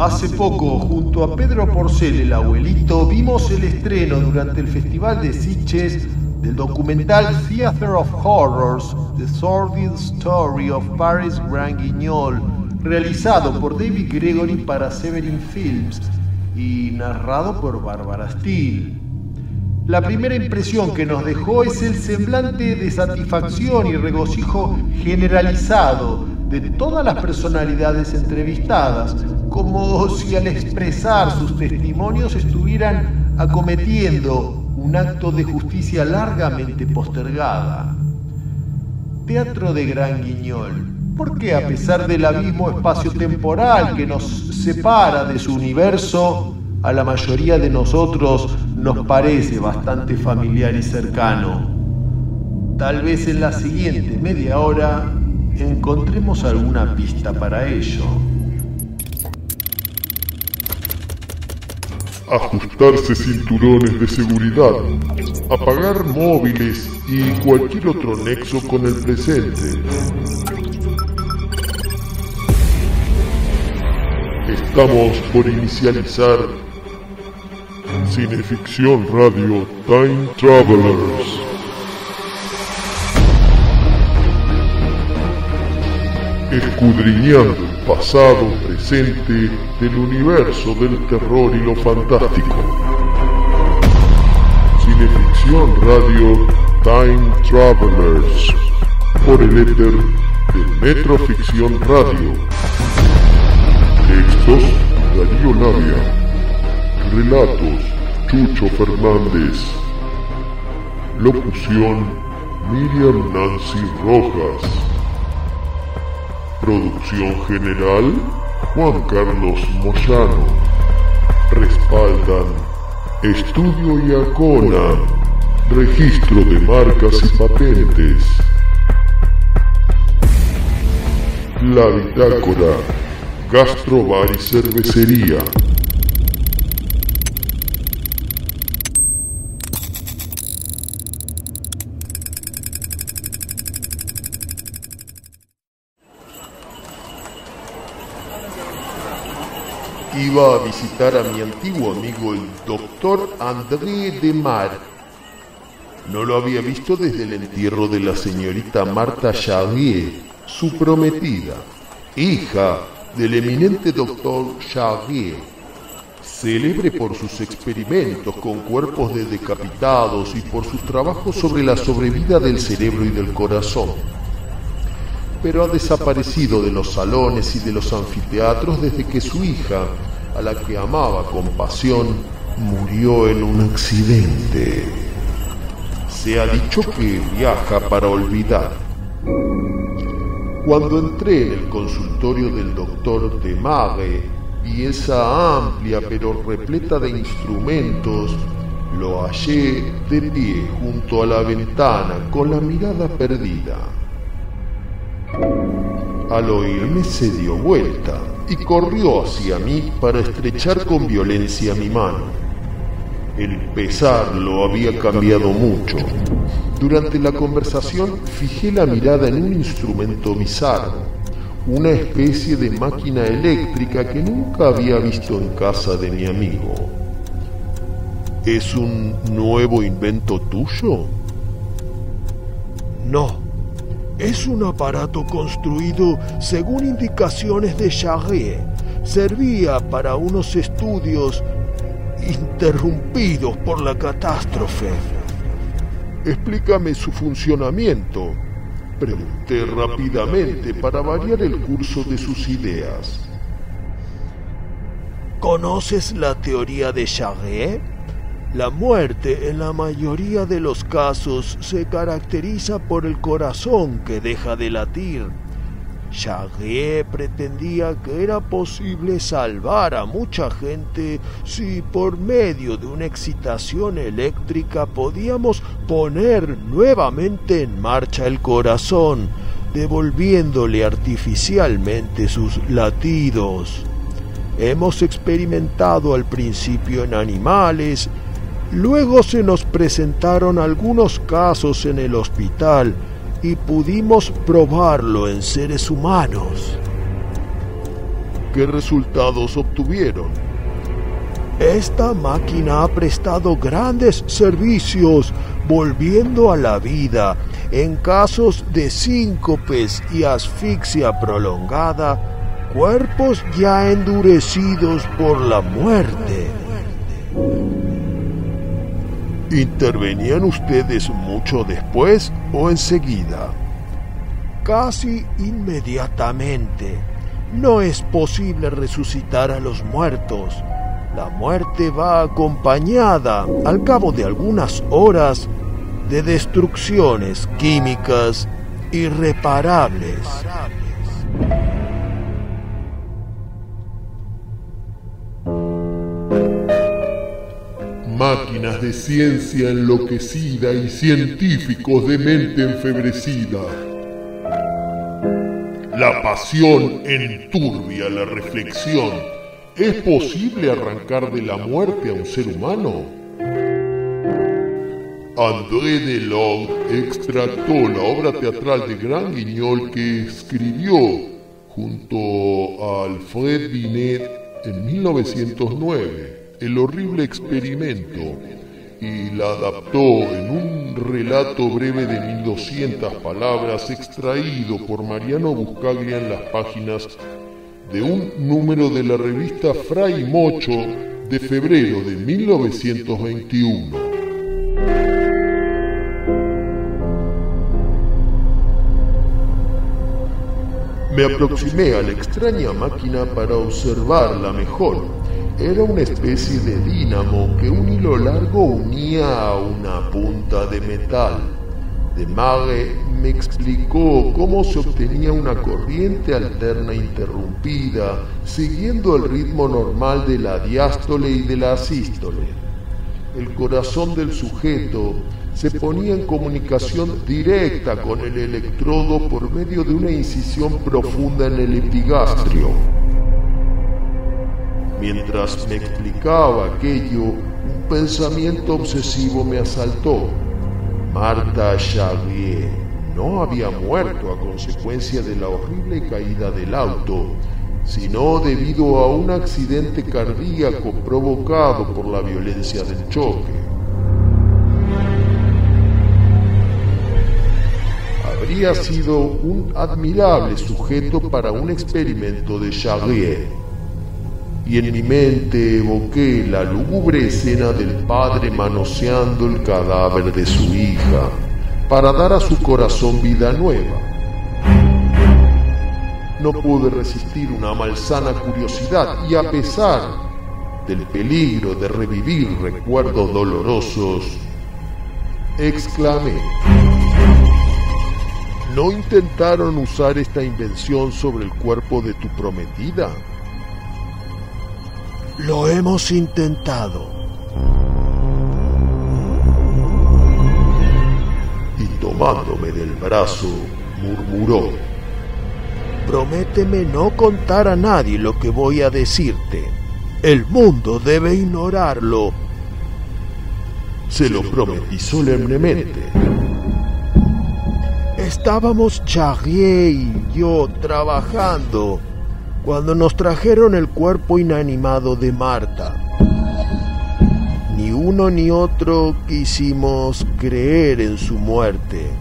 Hace poco, junto a Pedro Porcel, el abuelito, vimos el estreno durante el Festival de Sitges del documental Theatre of Horrors, The Sordid Story of Paris Grand Guignol, realizado por David Gregory para Severin Films y narrado por Bárbara Steele. La primera impresión que nos dejó es el semblante de satisfacción y regocijo generalizado de todas las personalidades entrevistadas, como si al expresar sus testimonios estuvieran acometiendo un acto de justicia largamente postergada. Teatro de Gran Guignol, ¿por qué a pesar del abismo espacio-temporal que nos separa de su universo, a la mayoría de nosotros nos parece bastante familiar y cercano? Tal vez en la siguiente media hora encontremos alguna pista para ello. Ajustarse cinturones de seguridad, apagar móviles y cualquier otro nexo con el presente. Estamos por inicializar Cineficción Radio Time Travelers. Escudriñando el pasado presente del universo del terror y lo fantástico. Cineficción Radio Time Travelers, por el éter de Metroficción Radio. Textos: Darío Navia. Relatos: Chucho Fernández. Locución: Miriam Nancy Rojas. Producción general: Juan Carlos Moyano. Respaldan Estudio Iacona, Registro de Marcas y Patentes. La Bitácora, Gastrobar y Cervecería. Iba a visitar a mi antiguo amigo el doctor André Demar. No lo había visto desde el entierro de la señorita Martha Charrier, su prometida, hija del eminente doctor Charrier, célebre por sus experimentos con cuerpos de decapitados y por sus trabajos sobre la sobrevida del cerebro y del corazón. Pero ha desaparecido de los salones y de los anfiteatros desde que su hija, a la que amaba con pasión, murió en un accidente. Se ha dicho que viaja para olvidar. Cuando entré en el consultorio del doctor Demare, pieza amplia pero repleta de instrumentos, lo hallé de pie junto a la ventana con la mirada perdida. Al oírme se dio vuelta y corrió hacia mí para estrechar con violencia mi mano. El pesar lo había cambiado mucho. Durante la conversación fijé la mirada en un instrumento bizarro, una especie de máquina eléctrica que nunca había visto en casa de mi amigo. ¿Es un nuevo invento tuyo? No. Es un aparato construido según indicaciones de Charrier. Servía para unos estudios interrumpidos por la catástrofe. Explícame su funcionamiento, pregunté rápidamente para variar el curso de sus ideas. ¿Conoces la teoría de Charrier? La muerte, en la mayoría de los casos, se caracteriza por el corazón que deja de latir. Charrier pretendía que era posible salvar a mucha gente si por medio de una excitación eléctrica podíamos poner nuevamente en marcha el corazón, devolviéndole artificialmente sus latidos. Hemos experimentado al principio en animales. Luego se nos presentaron algunos casos en el hospital y pudimos probarlo en seres humanos. ¿Qué resultados obtuvieron? Esta máquina ha prestado grandes servicios, volviendo a la vida en casos de síncopes y asfixia prolongada, cuerpos ya endurecidos por la muerte. ¿Intervenían ustedes mucho después o enseguida? Casi inmediatamente. No es posible resucitar a los muertos. La muerte va acompañada, al cabo de algunas horas, de destrucciones químicas irreparables. Máquinas de ciencia enloquecida y científicos de mente enfebrecida. La pasión enturbia la reflexión. ¿Es posible arrancar de la muerte a un ser humano? André Delong extractó la obra teatral de Grand Guignol que escribió junto a Alfred Binet en 1909, El horrible experimento, y la adaptó en un relato breve de 1200 palabras extraído por Mariano Buscaglia en las páginas de un número de la revista Fray Mocho de febrero de 1921. Me aproximé a la extraña máquina para observarla mejor. Era una especie de dínamo que un hilo largo unía a una punta de metal. Desmarais me explicó cómo se obtenía una corriente alterna interrumpida, siguiendo el ritmo normal de la diástole y de la asístole. El corazón del sujeto se ponía en comunicación directa con el electrodo por medio de una incisión profunda en el epigastrio. Mientras me explicaba aquello, un pensamiento obsesivo me asaltó. Martha Charrier no había muerto a consecuencia de la horrible caída del auto, sino debido a un accidente cardíaco provocado por la violencia del choque. Habría sido un admirable sujeto para un experimento de Charrier. Y en mi mente evoqué la lúgubre escena del padre manoseando el cadáver de su hija para dar a su corazón vida nueva. No pude resistir una malsana curiosidad y, a pesar del peligro de revivir recuerdos dolorosos, exclamé: ¿no intentaron usar esta invención sobre el cuerpo de tu prometida? Lo hemos intentado. Y tomándome del brazo, murmuró: prométeme no contar a nadie lo que voy a decirte. El mundo debe ignorarlo. Se lo prometí solemnemente. Estábamos Charrier y yo trabajando cuando nos trajeron el cuerpo inanimado de Marta. Ni uno ni otro quisimos creer en su muerte.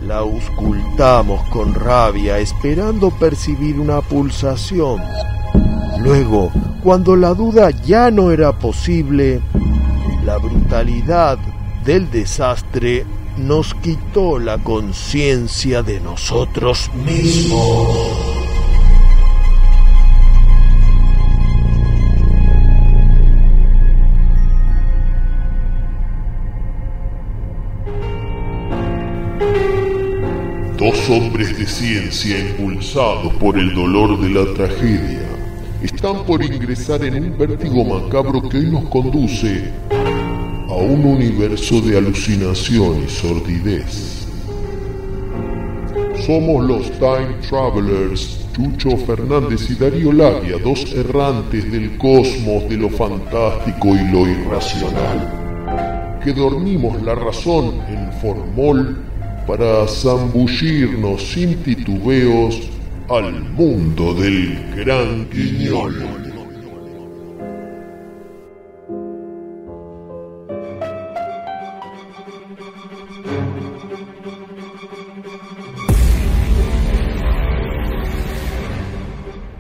La auscultamos con rabia, esperando percibir una pulsación. Luego, cuando la duda ya no era posible, la brutalidad del desastre nos quitó la conciencia de nosotros mismos. Dos hombres de ciencia impulsados por el dolor de la tragedia están por ingresar en un vértigo macabro que hoy nos conduce a un universo de alucinación y sordidez. Somos los Time Travelers, Chucho Fernández y Darío Labia, dos errantes del cosmos de lo fantástico y lo irracional, que dormimos la razón en Formol para zambullirnos sin titubeos al mundo del Gran Guiñol.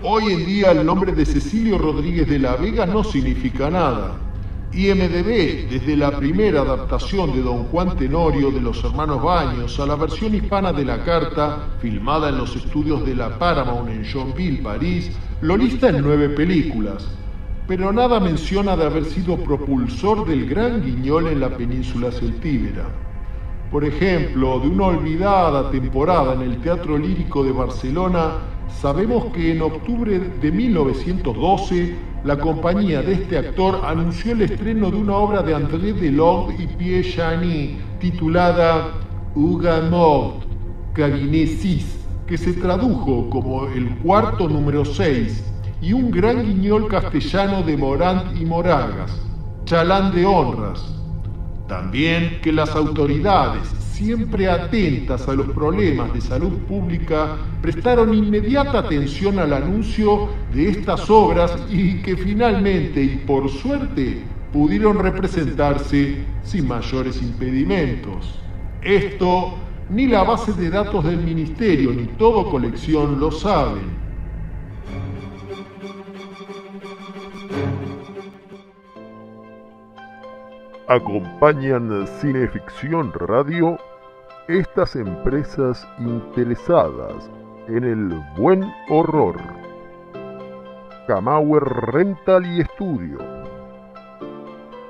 Hoy en día el nombre de Cecilio Rodríguez de la Vega no significa nada. IMDb, desde la primera adaptación de Don Juan Tenorio de los hermanos Baños a la versión hispana de La Carta, filmada en los estudios de la Paramount en Joinville, París, lo lista en 9 películas, pero nada menciona de haber sido propulsor del Gran Guiñol en la península celtíbera. Por ejemplo, de una olvidada temporada en el Teatro Lírico de Barcelona, sabemos que en octubre de 1912 la compañía de este actor anunció el estreno de una obra de André Delorde y Pierre Chani titulada Hugues Cabinet 6, que se tradujo como El Cuarto número 6, y un gran guiñol castellano de Morant y Moragas, Chalán de Honras. También que las autoridades, siempre atentas a los problemas de salud pública, prestaron inmediata atención al anuncio de estas obras y que finalmente y por suerte pudieron representarse sin mayores impedimentos. Esto ni la base de datos del ministerio ni todo colección lo saben. Acompañan Cineficción Radio estas empresas interesadas en el buen horror: Camauer Rental y Estudio,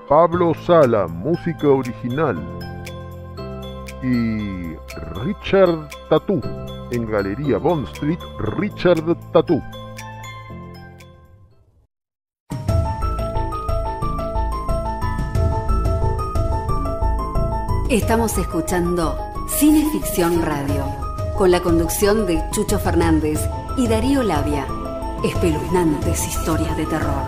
Pablo Sala Música Original y Richard Tattoo en Galería Bond Street. Richard Tattoo. Estamos escuchando Cineficción Radio, con la conducción de Chucho Fernández y Darío Labia. Espeluznantes historias de terror.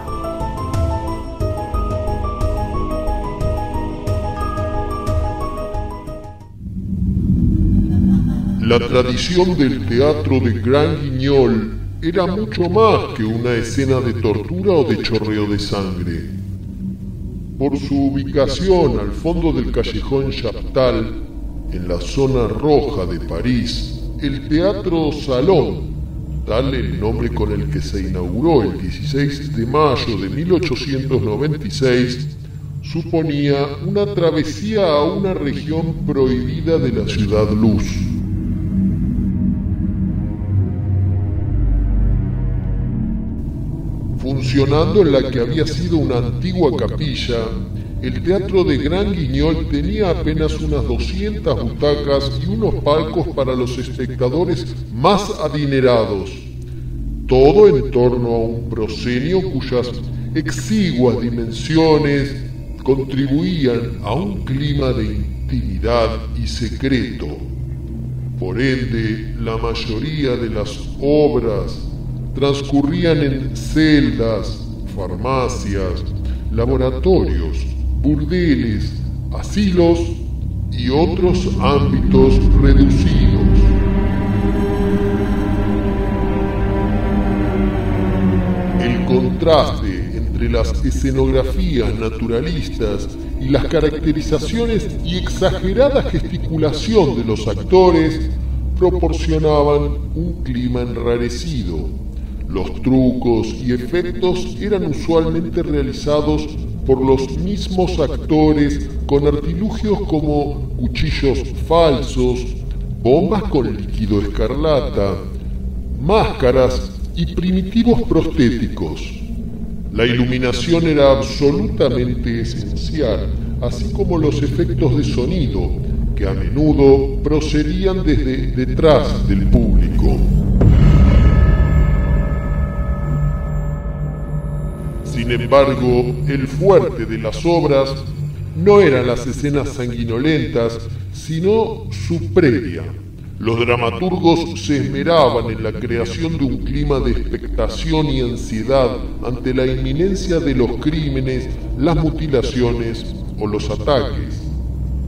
La tradición del teatro de Gran Guiñol era mucho más que una escena de tortura o de chorreo de sangre. Por su ubicación al fondo del callejón Chaptal, en la zona roja de París, el Teatro Salón, tal el nombre con el que se inauguró el 16 de mayo de 1896, suponía una travesía a una región prohibida de la Ciudad Luz. Funcionando en la que había sido una antigua capilla, el teatro de Gran Guiñol tenía apenas unas 200 butacas y unos palcos para los espectadores más adinerados. Todo en torno a un proscenio cuyas exiguas dimensiones contribuían a un clima de intimidad y secreto. Por ende, la mayoría de las obras transcurrían en celdas, farmacias, laboratorios, burdeles, asilos y otros ámbitos reducidos. El contraste entre las escenografías naturalistas y las caracterizaciones y exagerada gesticulación de los actores proporcionaban un clima enrarecido. Los trucos y efectos eran usualmente realizados por los mismos actores con artilugios como cuchillos falsos, bombas con líquido escarlata, máscaras y primitivos prostéticos. La iluminación era absolutamente esencial, así como los efectos de sonido, que a menudo procedían desde detrás del público. Sin embargo, el fuerte de las obras no eran las escenas sanguinolentas, sino su previa. Los dramaturgos se esmeraban en la creación de un clima de expectación y ansiedad ante la inminencia de los crímenes, las mutilaciones o los ataques.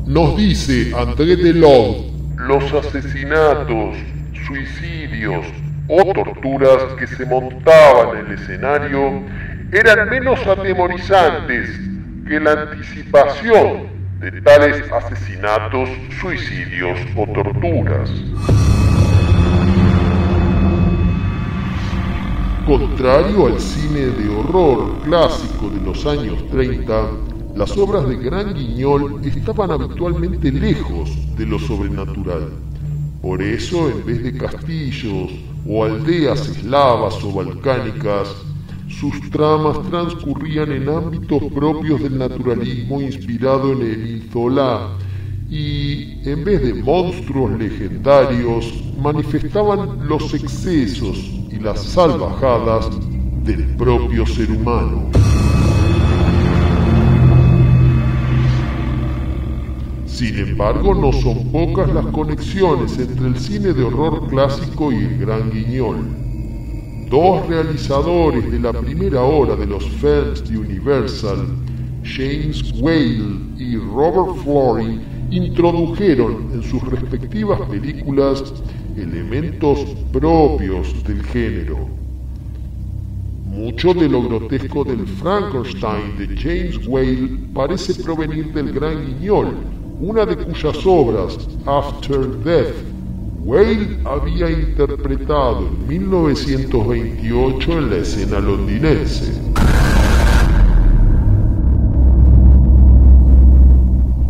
Nos dice André Delorde: los asesinatos, suicidios, o torturas que se montaban en el escenario eran menos atemorizantes que la anticipación de tales asesinatos, suicidios o torturas. Contrario al cine de horror clásico de los años 30, las obras de Gran Guiñol estaban habitualmente lejos de lo sobrenatural. Por eso, en vez de castillos o aldeas eslavas o balcánicas, sus tramas transcurrían en ámbitos propios del naturalismo inspirado en Émile Zola, y en vez de monstruos legendarios, manifestaban los excesos y las salvajadas del propio ser humano. Sin embargo, no son pocas las conexiones entre el cine de horror clásico y el Gran Guiñol. Dos realizadores de la primera hora de los films de Universal, James Whale y Robert Florey, introdujeron en sus respectivas películas elementos propios del género. Mucho de lo grotesco del Frankenstein de James Whale parece provenir del Gran Guiñol, una de cuyas obras, After Death, Whale había interpretado en 1928 en la escena londinense.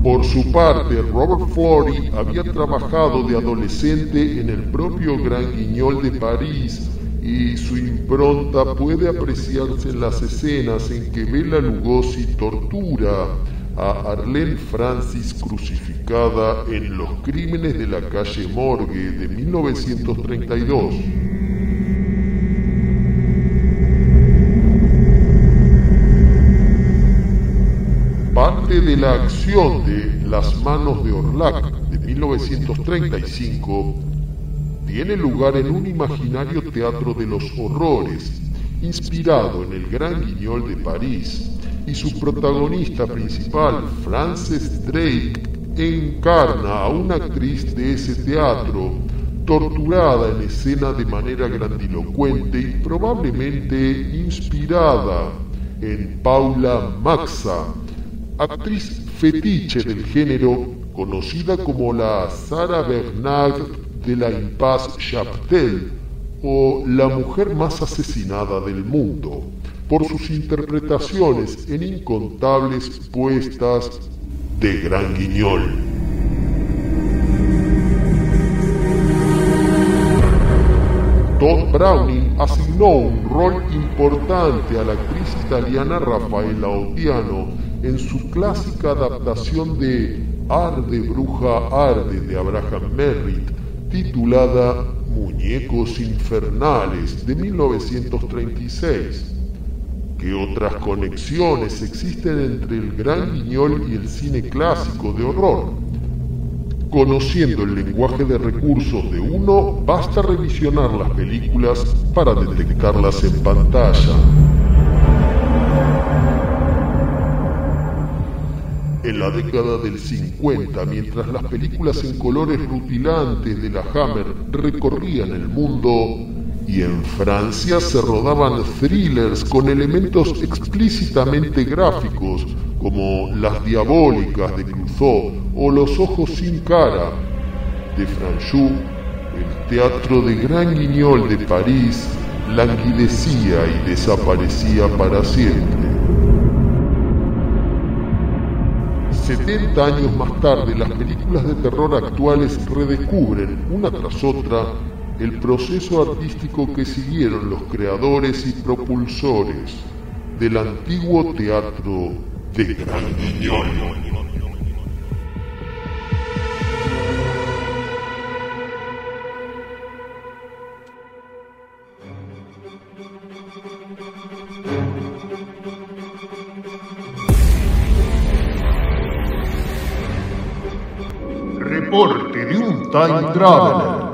Por su parte, Robert Florey había trabajado de adolescente en el propio Gran Guiñol de París, y su impronta puede apreciarse en las escenas en que Bela Lugosi tortura a Arlene Francis crucificada en Los crímenes de la calle Morgue de 1932. Parte de la acción de Las manos de Orlac de 1935 tiene lugar en un imaginario teatro de los horrores, inspirado en el Gran Guiñol de París, y su protagonista principal, Frances Drake, encarna a una actriz de ese teatro, torturada en escena de manera grandilocuente y probablemente inspirada en Paula Maxa, actriz fetiche del género, conocida como la Sarah Bernard de la Impasse Chapelle, o la mujer más asesinada del mundo, por sus interpretaciones en incontables puestas de Gran Guiñol. Todd Browning asignó un rol importante a la actriz italiana Raffaella Otiano en su clásica adaptación de Arde, bruja, arde de Abraham Merritt, titulada Muñecos Infernales de 1936. ¿Qué otras conexiones existen entre el Gran Guiñol y el cine clásico de horror? Conociendo el lenguaje de recursos de uno, basta revisionar las películas para detectarlas en pantalla. En la década del 50, mientras las películas en colores rutilantes de la Hammer recorrían el mundo, y en Francia se rodaban thrillers con elementos explícitamente gráficos, como Las Diabólicas de Clouseau o Los Ojos sin Cara de Franchou, el teatro de Gran Guiñol de París languidecía y desaparecía para siempre. 70 años más tarde, las películas de terror actuales redescubren, una tras otra, el proceso artístico que siguieron los creadores y propulsores del antiguo teatro de Gran Guiñol. Reporte de un Time Traveler.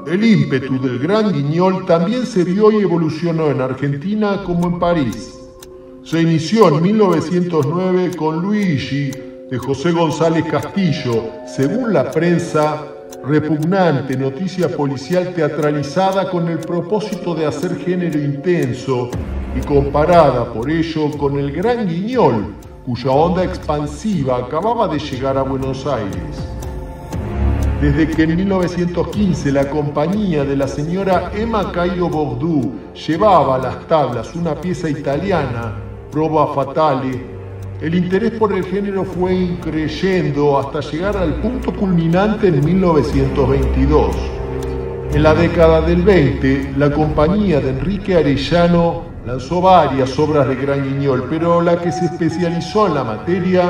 El ímpetu del Gran Guiñol también se vio y evolucionó en Argentina como en París. Se inició en 1909 con Luigi de José González Castillo, según la prensa, Repugnante noticia policial teatralizada con el propósito de hacer género intenso y comparada por ello con El Gran Guiñol, cuya onda expansiva acababa de llegar a Buenos Aires. Desde que en 1915 la compañía de la señora Emma Cairo Bordeaux llevaba a las tablas una pieza italiana, Prova Fatale, el interés por el género fue increyendo hasta llegar al punto culminante en 1922. En la década del 20, la compañía de Enrique Arellano lanzó varias obras de Gran Guiñol, pero la que se especializó en la materia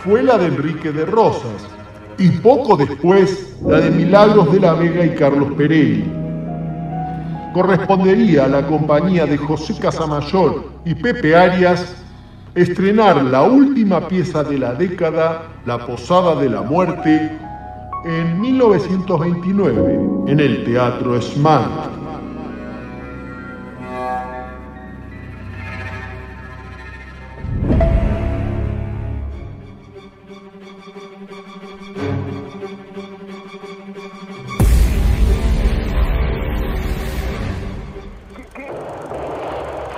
fue la de Enrique de Rosas, y poco después la de Milagros de la Vega y Carlos Perelli. Correspondería a la compañía de José Casamayor y Pepe Arias estrenar la última pieza de la década, La Posada de la Muerte, en 1929, en el Teatro Smart.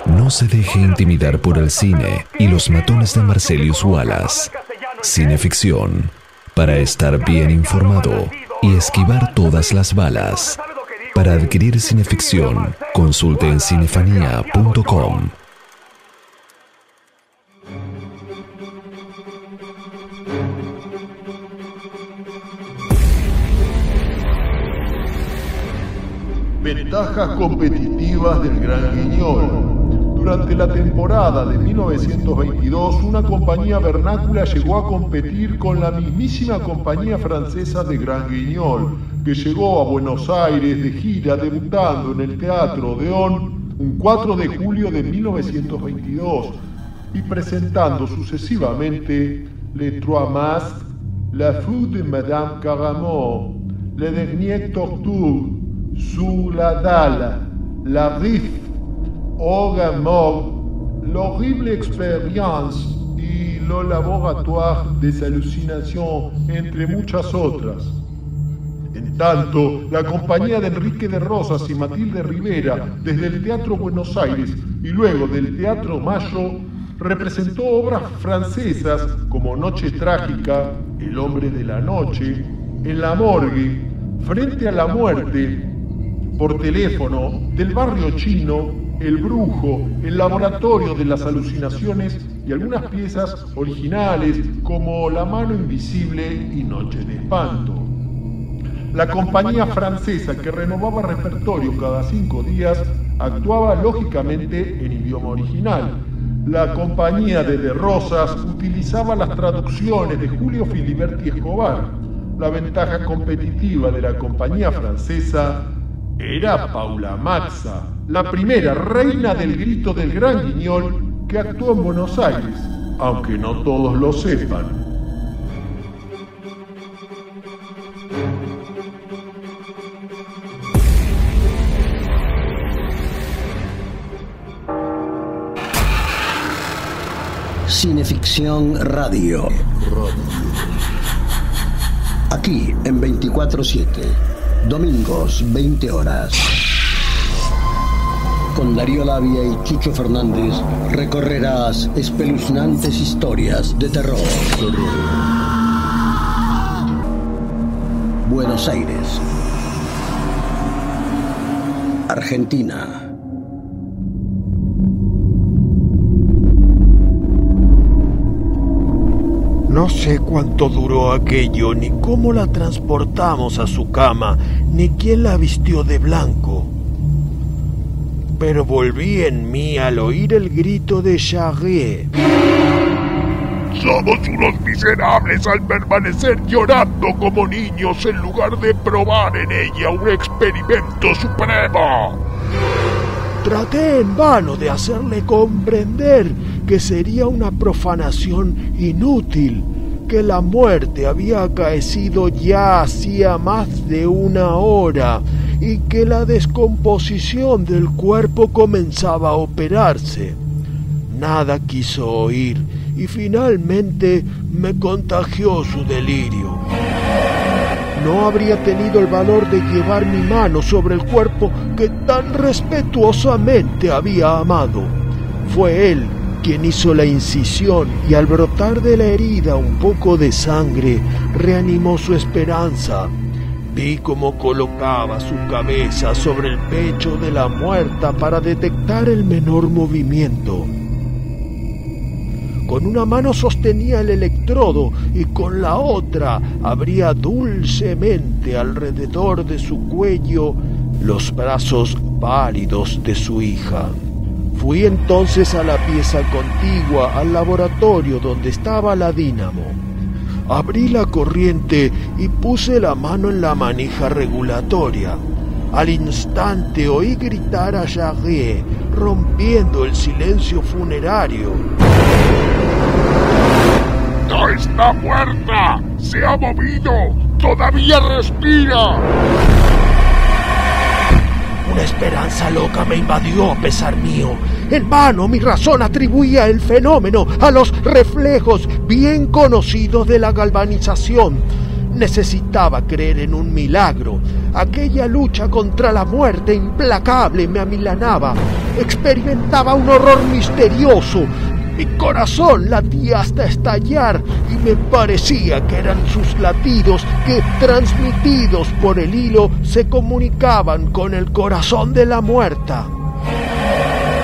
No se deje intimidar por el cine y los matones de Marcellus Wallace. Cineficción, para estar bien informado y esquivar todas las balas. Para adquirir Cineficción, consulte en cinefanía.com. Ventajas competitivas del Gran Guiñol. Durante la temporada de 1922, una compañía vernácula llegó a competir con la mismísima compañía francesa de Gran Guiñol, que llegó a Buenos Aires de gira debutando en el Teatro Odeón un 4 de julio de 1922 y presentando sucesivamente Les Trois Masques, La Fugue de Madame Caramel, Le Dernier Torture, Sur la Dalle, La Riff, Hoga Mort, L'Horrible Expérience y Le Laboratoire des Hallucinations, entre muchas otras. En tanto, la compañía de Enrique de Rosas y Matilde Rivera, desde el Teatro Buenos Aires y luego del Teatro Mayo, representó obras francesas como Noche Trágica, El Hombre de la Noche, En la Morgue, Frente a la Muerte, Por Teléfono, Del Barrio Chino, El Brujo, El Laboratorio de las Alucinaciones y algunas piezas originales como La Mano Invisible y Noche de Espanto. La compañía francesa, que renovaba repertorio cada 5 días, actuaba lógicamente en idioma original. La compañía de Rosas utilizaba las traducciones de Julio Filiberti Escobar. La ventaja competitiva de la compañía francesa era Paula Maxa, la primera reina del grito del Gran Guiñol que actuó en Buenos Aires, aunque no todos lo sepan. Cineficción Radio. Aquí en 24/7, domingos 20 horas. Con Darío Labia y Chucho Fernández recorrerás espeluznantes historias de terror. Buenos Aires, Argentina. No sé cuánto duró aquello, ni cómo la transportamos a su cama, ni quién la vistió de blanco. Pero volví en mí al oír el grito de Charrier. Somos unos miserables al permanecer llorando como niños en lugar de probar en ella un experimento supremo. Traté en vano de hacerle comprender que sería una profanación inútil, que la muerte había acaecido ya hacía más de 1 hora y que la descomposición del cuerpo comenzaba a operarse. Nada quiso oír y finalmente me contagió su delirio. no habría tenido el valor de llevar mi mano sobre el cuerpo que tan respetuosamente había amado. Fue él quien hizo la incisión y al brotar de la herida un poco de sangre, reanimó su esperanza. Vi cómo colocaba su cabeza sobre el pecho de la muerta para detectar el menor movimiento. Con una mano sostenía el electrodo y con la otra abría dulcemente alrededor de su cuello los brazos pálidos de su hija. Fui entonces a la pieza contigua al laboratorio donde estaba la dínamo. Abrí la corriente y puse la mano en la manija regulatoria. Al instante oí gritar a Jarrier, rompiendo el silencio funerario. ¡No está muerta! ¡Se ha movido! ¡Todavía respira! Una esperanza loca me invadió a pesar mío. En vano mi razón atribuía el fenómeno a los reflejos bien conocidos de la galvanización. Necesitaba creer en un milagro. Aquella lucha contra la muerte implacable me amilanaba. Experimentaba un horror misterioso. Mi corazón latía hasta estallar y me parecía que eran sus latidos que, transmitidos por el hilo, se comunicaban con el corazón de la muerta.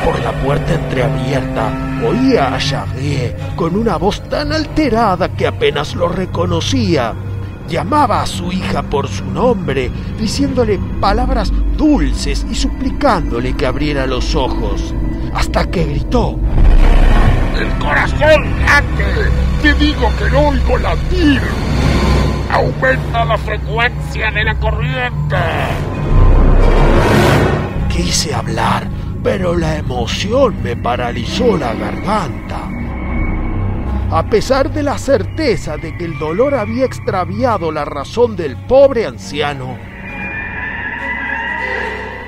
Por la puerta entreabierta oía a Jarrier con una voz tan alterada que apenas lo reconocía. Llamaba a su hija por su nombre, diciéndole palabras dulces y suplicándole que abriera los ojos, hasta que gritó: ¡El corazón late! ¡Te digo que lo oigo latir! ¡Aumenta la frecuencia de la corriente! Quise hablar, pero la emoción me paralizó la garganta. A pesar de la certeza de que el dolor había extraviado la razón del pobre anciano,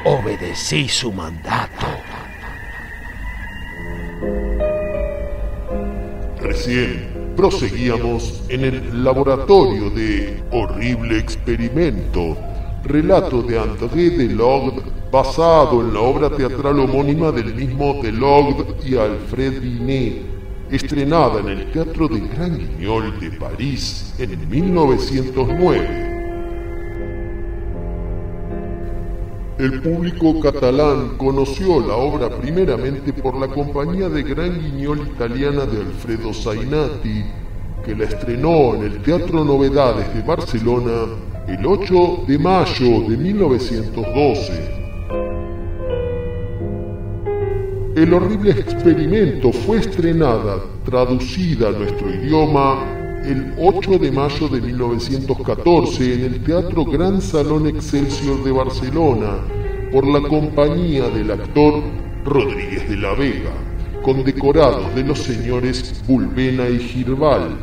obedecí su mandato. Recién proseguíamos en el laboratorio de Horrible Experimento, relato de André Delorde, basado en la obra teatral homónima del mismo Delorde y Alfred Binet, estrenada en el Teatro de Gran Guignol de París en 1909. El público catalán conoció la obra primeramente por la compañía de Gran Guignol italiana de Alfredo Zainati, que la estrenó en el Teatro Novedades de Barcelona el 8 de mayo de 1912. El Horrible Experimento fue estrenada, traducida a nuestro idioma, el 8 de mayo de 1914 en el Teatro Gran Salón Excelsior de Barcelona por la compañía del actor Rodríguez de la Vega, con decorados de los señores Bulbena y Girbal.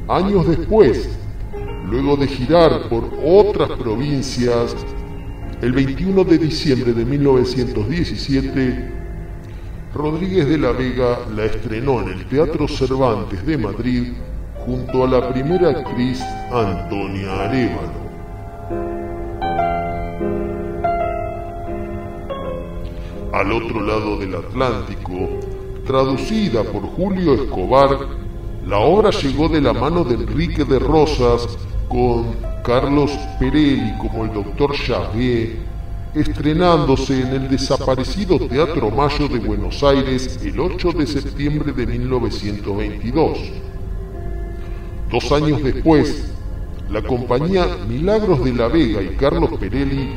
Años después, luego de girar por otras provincias, el 21 de diciembre de 1917, Rodríguez de la Vega la estrenó en el Teatro Cervantes de Madrid junto a la primera actriz Antonia Arévalo. Al otro lado del Atlántico, traducida por Julio Escobar, la obra llegó de la mano de Enrique de Rosas con Carlos Perelli como el Dr. Jarrier, estrenándose en el desaparecido Teatro Mayo de Buenos Aires el 8 de septiembre de 1922. 2 años después, la compañía Milagros de la Vega y Carlos Perelli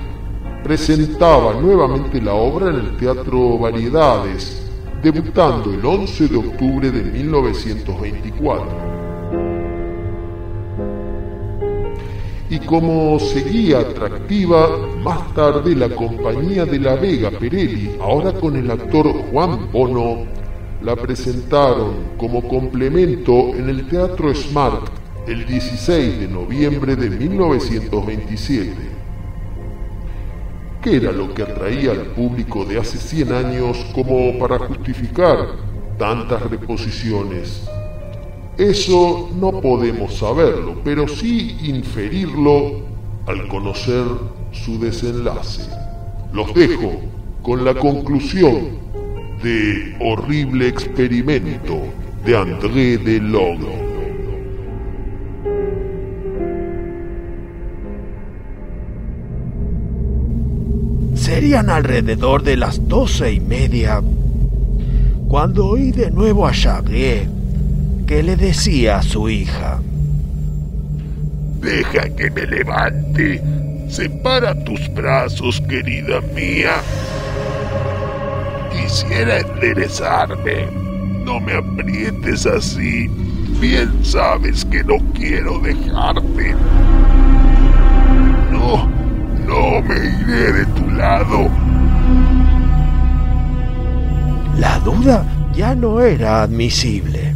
presentaba nuevamente la obra en el Teatro Variedades, debutando el 11 de octubre de 1924. Y como seguía atractiva, más tarde la compañía de la Vega Perelli, ahora con el actor Juan Bono, la presentaron como complemento en el Teatro Smart el 16 de noviembre de 1927. ¿Qué era lo que atraía al público de hace 100 años como para justificar tantas reposiciones? Eso no podemos saberlo, pero sí inferirlo al conocer su desenlace. Los dejo con la conclusión de Horrible Experimento de André Delong. Serían alrededor de las 12:30 cuando oí de nuevo a Charrier, que le decía a su hija: Deja que me levante. Separa tus brazos, querida mía. Quisiera enderezarme. No me aprietes así. Bien sabes que no quiero dejarte. No me iré de tu lado. La duda ya no era admisible.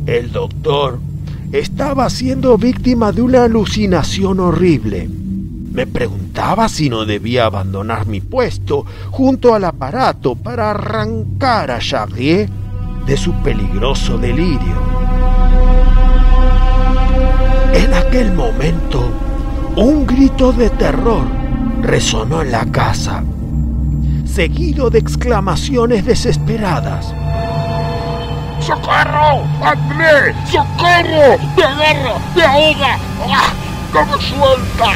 El doctor estaba siendo víctima de una alucinación horrible. Me preguntaba si no debía abandonar mi puesto junto al aparato para arrancar a Charrier de su peligroso delirio. En aquel momento, un grito de terror resonó en la casa, seguido de exclamaciones desesperadas. ¡Socorro! ¡André! ¡Socorro! ¡Me agarra! ¡Me ahoga! ¡Ah! ¡No me suelta!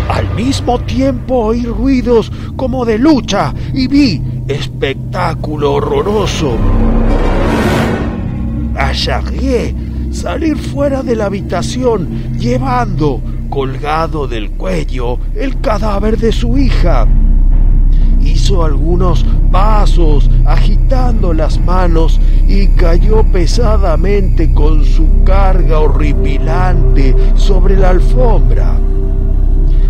Al mismo tiempo oí ruidos como de lucha y vi espectáculo horroroso. A Charrier salir fuera de la habitación llevando colgado del cuello el cadáver de su hija. Hizo algunos pasos agitando las manos y cayó pesadamente con su carga horripilante sobre la alfombra.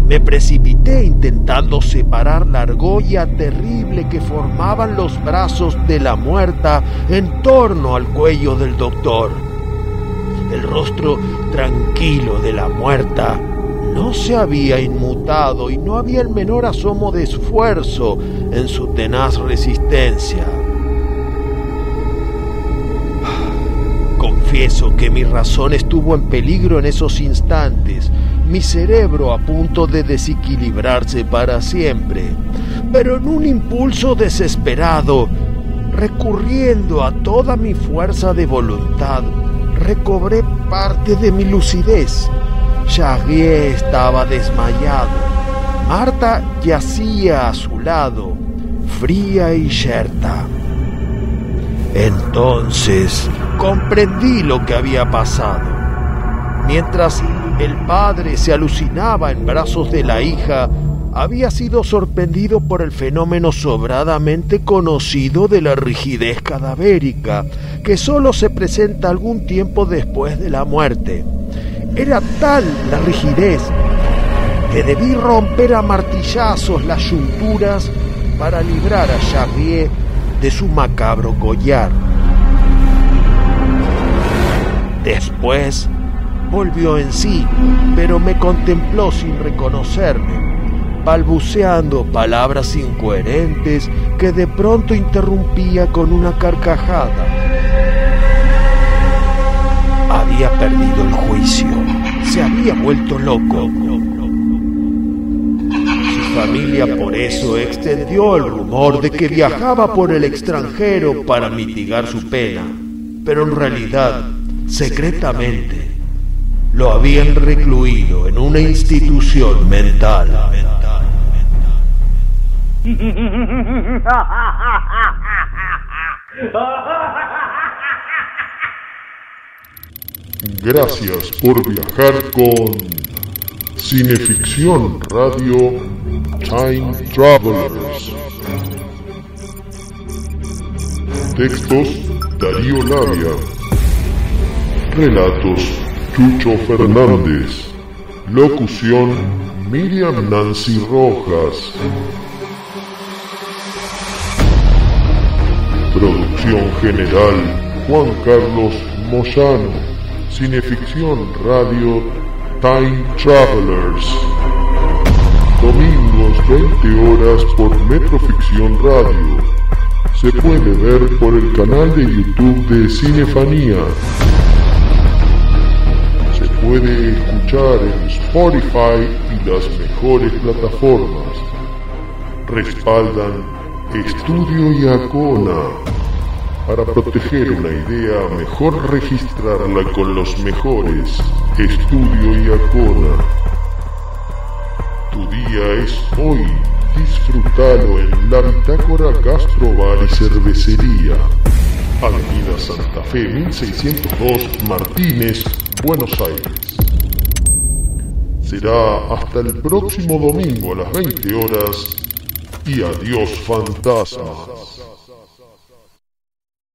Me precipité intentando separar la argolla terrible que formaban los brazos de la muerta en torno al cuello del doctor. El rostro tranquilo de la muerta no se había inmutado y no había el menor asomo de esfuerzo en su tenaz resistencia. Confieso que mi razón estuvo en peligro en esos instantes, mi cerebro a punto de desequilibrarse para siempre, pero en un impulso desesperado, recurriendo a toda mi fuerza de voluntad, recobré parte de mi lucidez. Charrier estaba desmayado. Marta yacía a su lado, fría y yerta. Entonces comprendí lo que había pasado. Mientras el padre se alucinaba en brazos de la hija, había sido sorprendido por el fenómeno sobradamente conocido de la rigidez cadavérica, que solo se presenta algún tiempo después de la muerte. Era tal la rigidez que debí romper a martillazos las yunturas para librar a Charrier de su macabro collar. Después volvió en sí, pero me contempló sin reconocerme, balbuceando palabras incoherentes que de pronto interrumpía con una carcajada. Había perdido el juicio, se había vuelto loco. Su familia por eso extendió el rumor de que viajaba por el extranjero para mitigar su pena, pero en realidad, secretamente, lo habían recluido en una institución mental. Gracias por viajar con Cineficción Radio Time Travelers. Textos: Darío Labia. Relatos: Chucho Fernández. Locución: Miriam Nancy Rojas. Producción general: Juan Carlos Moyano. Cineficción Radio Time Travelers. Domingos 20 horas por Metroficción Radio. se puede ver por el canal de YouTube de Cinefanía. Se puede escuchar en Spotify y las mejores plataformas. Respaldan Estudio Iacona. Para proteger una idea, mejor registrarla con los mejores. Estudio Iacona. Tu día es hoy. Disfrútalo en la Bitácora Gastrobar y Cervecería. Avenida Santa Fe 1602, Martínez, Buenos Aires. Será hasta el próximo domingo a las 20 horas. Y adiós, fantasmas.